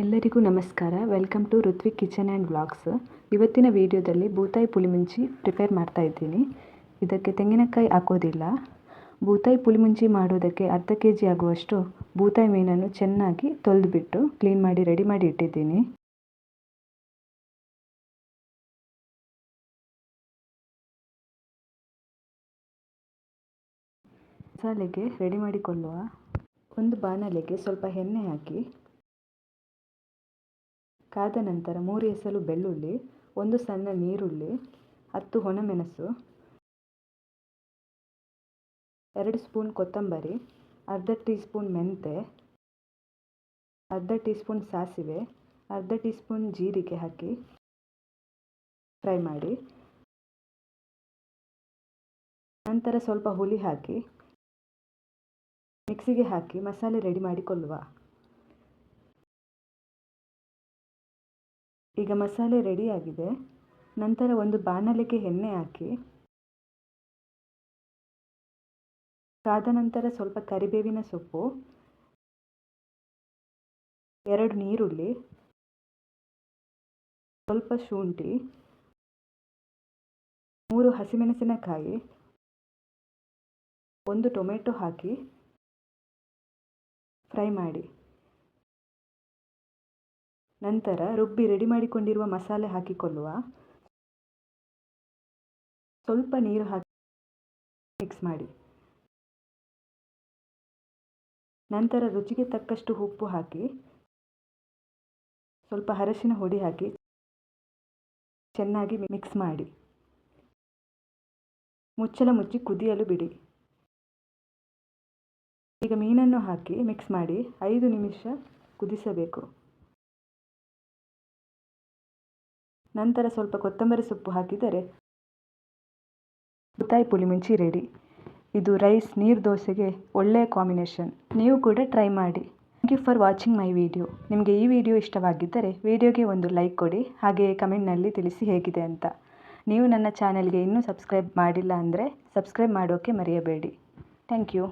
ಎಲ್ಲರಿಗೂ ನಮಸ್ಕಾರ. Welcome to Ritvik kitchen and vlogs. ಇವತ್ತಿನ ವಿಡಿಯೋದಲ್ಲಿ ಬೂತಾಯಿ ಪುಳಿಮುಂಚಿ ಪ್ರಿಪೇರ್ ಮಾಡ್ತಾ ಇದ್ದೀನಿ. ಇದಕ್ಕೆ ತೆಂಗಿನಕಾಯಿ ಹಾಕೋದಿಲ್ಲ. ಬೂತಾಯಿ ಪುಳಿಮುಂಚಿ ಮಾಡೋದಕ್ಕೆ ಅರ್ಧ kg ಆಗುವಷ್ಟು ಬೂತಾಯಿ ಮೀನನ್ನು ಚೆನ್ನಾಗಿ ತೊಳೆದುಬಿಟ್ಟು ಕ್ಲೀನ್ ಮಾಡಿ ರೆಡಿ ಮಾಡಿ ಇಟ್ಟಿದ್ದೀನಿ. ಮಸಾಲೆಗೆ ರೆಡಿ ಮಾಡಿಕೊಳ್ಳುವ. ಒಂದು ಬಾಣಲೆಗೆ ಸ್ವಲ್ಪ ಎಣ್ಣೆ ಹಾಕಿ ಕಾದ ನಂತರ 3 ಎಸಳು ಬೆಳ್ಳುಳ್ಳಿ, 1 ಸಣ್ಣ ನೀರುಳ್ಳಿ, 10 ಒಣಮೆಣಸು, 2 ಸ್ಪೂನ್ ಕೊತ್ತಂಬರಿ, ಅರ್ಧ ಟೀ ಸ್ಪೂನ್ ಮೆಂತೆ, ಅರ್ಧ ಟೀ ಸ್ಪೂನ್ ಸಾಸಿವೆ, ಅರ್ಧ ಟೀ ಸ್ಪೂನ್ ಜೀರಿಗೆ ಹಾಕಿ ಫ್ರೈ ಮಾಡಿ. ನಂತರ ಸ್ವಲ್ಪ ಹುಳಿ ಹಾಕಿ ಮಿಕ್ಸಿಗೆ ಹಾಕಿ ಮಸಾಲೆ ರೆಡಿ ಮಾಡಿಕೊಳ್ಳುವ. ಈಗ ಮಸಾಲೆ ರೆಡಿಯಾಗಿದೆ. ನಂತರ ಒಂದು ಬಾಣಲೆಗೆ ಎಣ್ಣೆ ಹಾಕಿ ಕಾದ ನಂತರ ಸ್ವಲ್ಪ ಕರಿಬೇವಿನ ಸೊಪ್ಪು, 2 ನೀರುಳ್ಳಿ, ಸ್ವಲ್ಪ ಶುಂಠಿ, 3 ಹಸಿಮೆಣಸಿನಕಾಯಿ, 1 ಟೊಮೆಟೊ ಹಾಕಿ ಫ್ರೈ ಮಾಡಿ. ನಂತರ ರುಬ್ಬಿ ರೆಡಿ ಮಾಡಿಕೊಂಡಿರುವ ಮಸಾಲೆ ಹಾಕಿಕೊಳ್ಳುವ. ಸ್ವಲ್ಪ ನೀರು ಹಾಕಿ ಮಿಕ್ಸ್ ಮಾಡಿ. ನಂತರ ರುಚಿಗೆ ತಕ್ಕಷ್ಟು ಉಪ್ಪು ಹಾಕಿ ಸ್ವಲ್ಪ ಅರಶಿನ ಹುಡಿ ಹಾಕಿ ಚೆನ್ನಾಗಿ ಮಿಕ್ಸ್ ಮಾಡಿ. ಮುಚ್ಚಳ ಮುಚ್ಚಿ ಕುದಿಯಲು ಬಿಡಿ. ಈಗ ಮೀನನ್ನು ಹಾಕಿ ಮಿಕ್ಸ್ ಮಾಡಿ 5 ನಿಮಿಷ ಕುದಿಸಬೇಕು. ನಂತರ ಸ್ವಲ್ಪ ಕೊತ್ತಂಬರಿ ಸೊಪ್ಪು ಹಾಕಿದರೆ ಬೂತಾಯಿ ಪುಳಿಮುಂಚಿ ರೆಡಿ. ಇದು ರೈಸ್, ನೀರು ದೋಸೆಗೆ ಒಳ್ಳೆಯ ಕಾಂಬಿನೇಷನ್. ನೀವು ಕೂಡ ಟ್ರೈ ಮಾಡಿ. Thank you for watching my video. ನಿಮಗೆ ಈ ವಿಡಿಯೋ ಇಷ್ಟವಾಗಿದ್ದರೆ ವಿಡಿಯೋಗೆ ಒಂದು ಲೈಕ್ ಕೊಡಿ. ಹಾಗೆಯೇ ಕಮೆಂಟ್ನಲ್ಲಿ ತಿಳಿಸಿ ಹೇಗಿದೆ ಅಂತ. ನೀವು ನನ್ನ ಚಾನೆಲ್ಗೆ ಇನ್ನೂ ಸಬ್ಸ್ಕ್ರೈಬ್ ಮಾಡಿಲ್ಲ ಅಂದರೆ ಸಬ್ಸ್ಕ್ರೈಬ್ ಮಾಡೋಕ್ಕೆ ಮರೆಯಬೇಡಿ. Thank you.